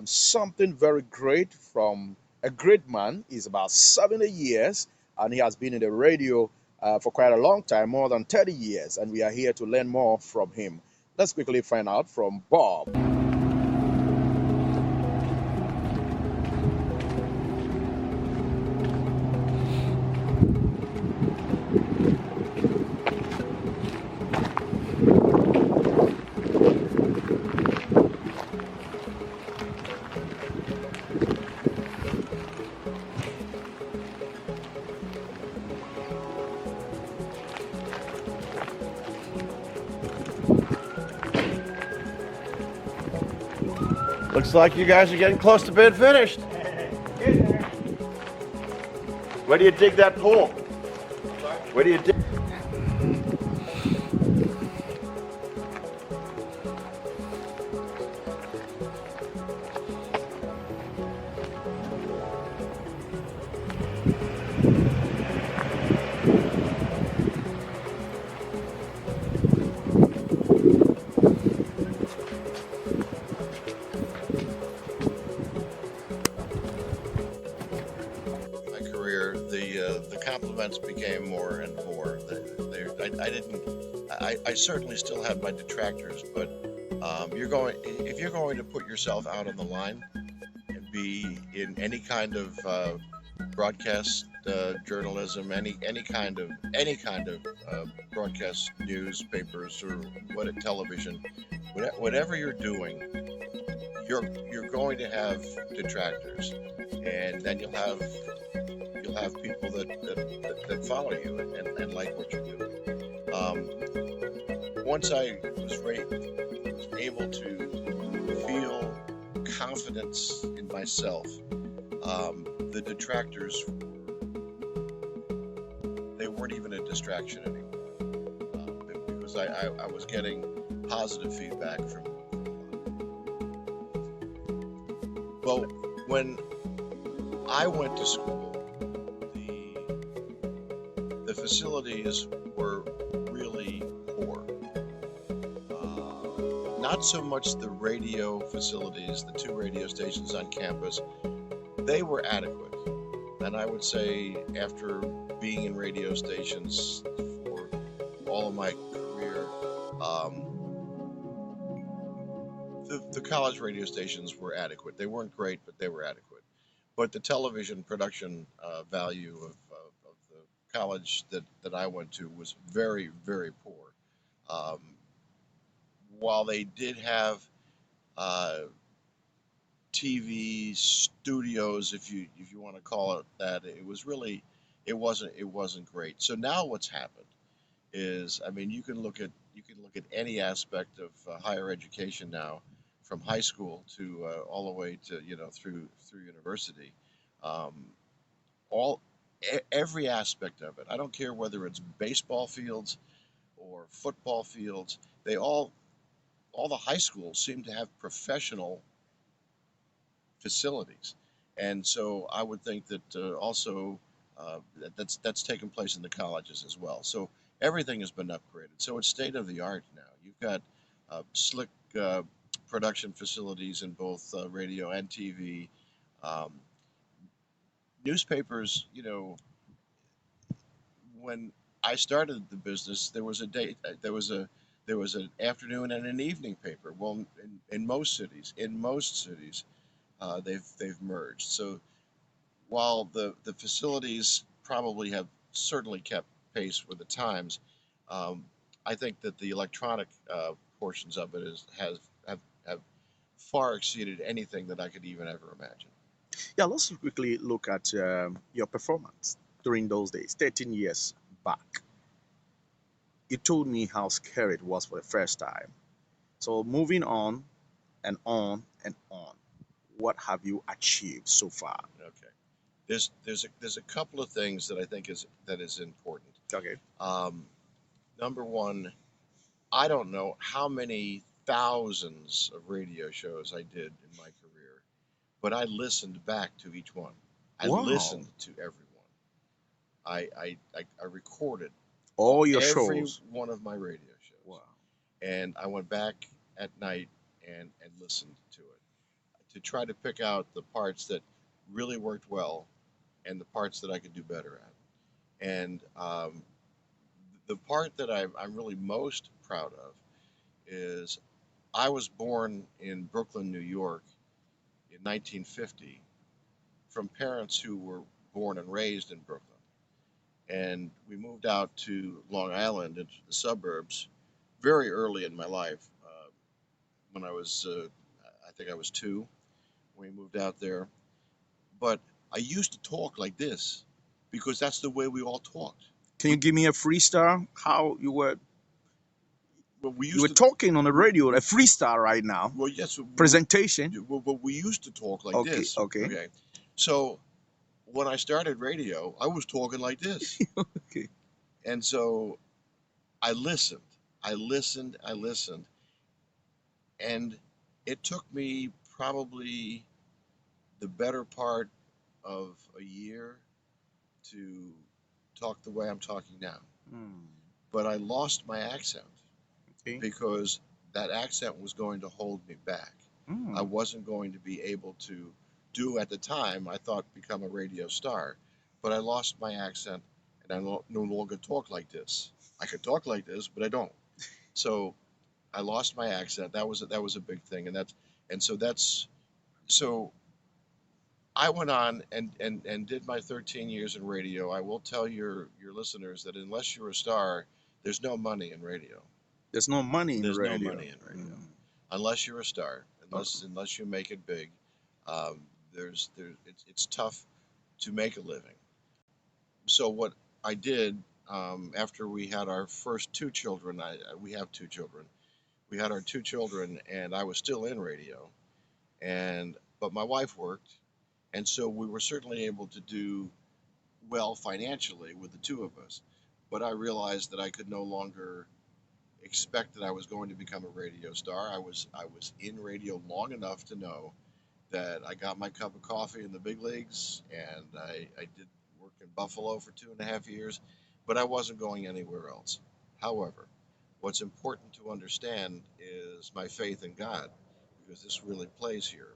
something very great from a great man. He's about 70 years and he has been in the radio for quite a long time, more than 30 years. And we are here to learn more from him. Let's quickly find out from Bob. Looks like you guys are getting close to being finished. Where do you dig that pool? Where do you dig? My career, the compliments became more and more. I certainly still have my detractors, but if you're going to put yourself out on the line and be in any kind of broadcast journalism, any kind of broadcast newspapers or television, whatever you're doing, you're going to have detractors, and then you'll have people that follow you and like what you do. Once I was able to feel confidence in myself, the detractors, they weren't even a distraction anymore, because I was getting positive feedback from. Well, when I went to school, the facilities were really poor. Not so much the radio facilities, the two radio stations on campus, they were adequate. And I would say, after being in radio stations for all of my career, the college radio stations were adequate. They weren't great, but they were adequate. But the television production value of the college that I went to was very, very poor. Um, while they did have uh, TV studios, if you want to call it that, it wasn't great. So now what's happened is, I mean, you can look at any aspect of higher education now, from high school to all the way to through university. Um, all every aspect of it. I don't care whether it's baseball fields or football fields. All the high schools seem to have professional facilities, and so I would think that also that's taken place in the colleges as well. So everything has been upgraded. So it's state of the art now. You've got slick production facilities in both radio and TV. Um, Newspapers, when I started the business, there was a day, there was an afternoon and an evening paper. Well, in most cities, they've merged. So while the facilities probably have certainly kept pace with the times, um, I think that the electronic portions of it have far exceeded anything that I could even ever imagine. Yeah, let's quickly look at your performance during those days, 13 years back. You told me how scary it was for the first time. So moving on and on and on, what have you achieved so far? Okay, there's a couple of things that I think is important. Okay. Um, Number one, I don't know how many thousands of radio shows I did in my career, but I listened back to each one. I Wow. listened to every one. I recorded All your every shows. one of my radio shows, Wow. and I went back at night and listened to it. to try to pick out the parts that really worked well and the parts that I could do better at. And the part that I'm really most proud of is I was born in Brooklyn, New York in 1950 from parents who were born and raised in Brooklyn. And we moved out to Long Island into the suburbs very early in my life. When I think I was 2 when we moved out there. But I used to talk like this because that's the way we all talked. Can you give me a freestyle? How Well, we you were used to, talking on the radio, a freestyle right now. well, yes, Presentation. we used to talk like Okay, this. okay. Okay. So when I started radio, I was talking like this. Okay. And so I listened. I listened. And it took me probably the better part of a year to talk the way I'm talking now. Hmm. But I lost my accent Okay. because that accent was going to hold me back. Hmm. I wasn't going to be able to do at the time, I thought, become a radio star. But I lost my accent and I no longer talk like this. I could talk like this, but I don't. So I lost my accent. That was a big thing, and so I went on and did my 13 years in radio. I will tell your listeners that unless you're a star, there's no money in radio. There's no money in There's no radio. money in radio Hmm. unless you're a star. Okay. Unless you make it big, it's tough to make a living. So what I did after we had our first 2 children, we have 2 children. We had our 2 children, and I was still in radio, and but my wife worked, and so we were certainly able to do well financially with the 2 of us. But I realized that I could no longer expect that I was going to become a radio star. I was in radio long enough to know that I got my cup of coffee in the big leagues, and I did work in Buffalo for 2.5 years, but I wasn't going anywhere else. However, what's important to understand is my faith in God, because this really plays here.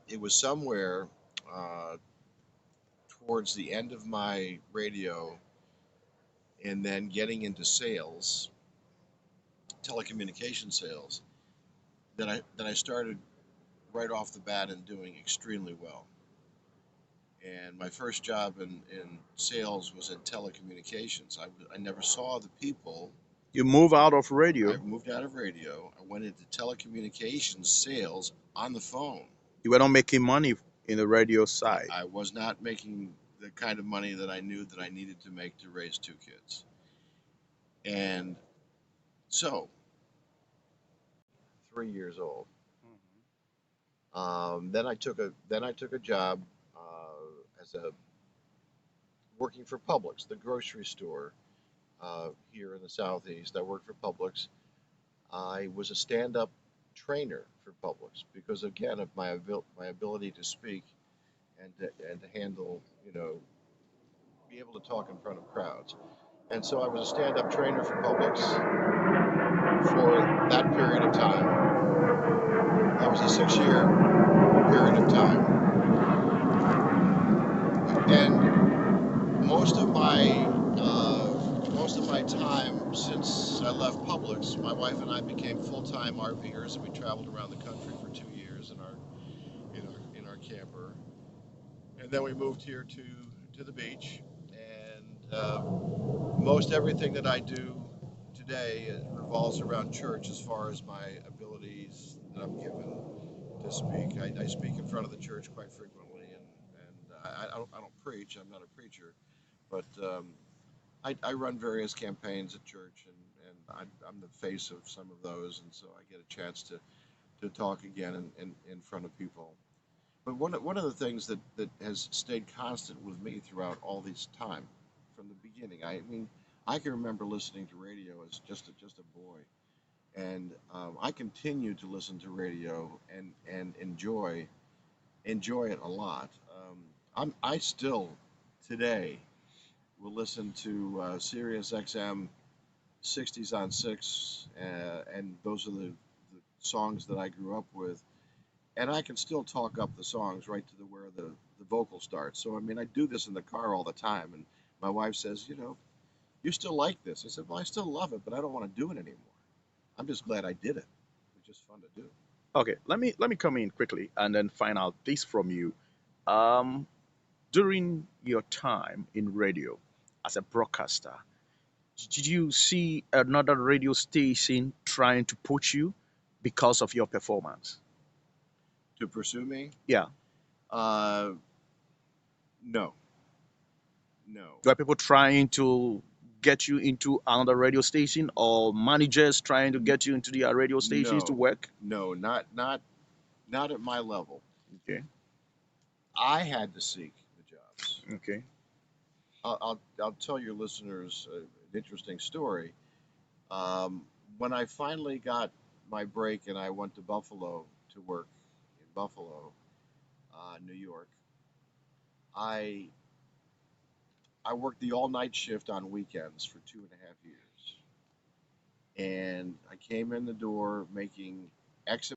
It was somewhere uh, towards the end of my radio and then getting into sales, telecommunication sales, that I started right off the bat and doing extremely well. And my first job in sales was in telecommunications. I never saw the people. You move out of radio. I moved out of radio. I went into telecommunications sales on the phone. You were not making money in the radio side. I was not making the kind of money that I knew that I needed to make to raise 2 kids. And so, 3 years old. Then I took a job as a working for Publix, the grocery store here in the southeast. I worked for Publix. I was a stand-up trainer for Publix because, again, of my ability to speak and to handle, be able to talk in front of crowds. And so I was a stand-up trainer for Publix for that period of time. That was a 6-year period of time. And most of my time since I left Publix, my wife and I became full-time RVers, and we traveled around the country for 2 years in our camper. And then we moved here to the beach, and most everything that I do today revolves around church as far as my abilities that I'm given to speak. I speak in front of the church quite frequently, and I don't preach. I'm not a preacher, but I run various campaigns at church, and I'm the face of some of those, and so I get a chance to talk again in front of people. But one of the things that has stayed constant with me throughout all this time, from the beginning, I mean, I can remember listening to radio as just a boy, and I continue to listen to radio and enjoy it a lot. I still today will listen to Sirius XM 60s on 6, and those are the songs that I grew up with. and I can still talk up the songs right to the where the vocal starts. So I mean, I do this in the car all the time, and my wife says, you still like this? I said, well, I still love it, but I don't want to do it anymore. I'm just glad I did it. It's just fun to do. Okay, let me come in quickly and then find out this from you. Um, During your time in radio as a broadcaster, did you see another radio station trying to poach you because of your performance? To pursue me? Yeah. Uh, no, no, Were people trying to get you into another radio station or managers trying to get you into the radio stations to no, work? no, not at my level. Okay. I had to seek the jobs. Okay. I'll tell your listeners an interesting story. Um, when I finally got my break and I went to Buffalo to work in Buffalo, New York, I I worked the all night shift on weekends for 2.5 years, and I came in the door making X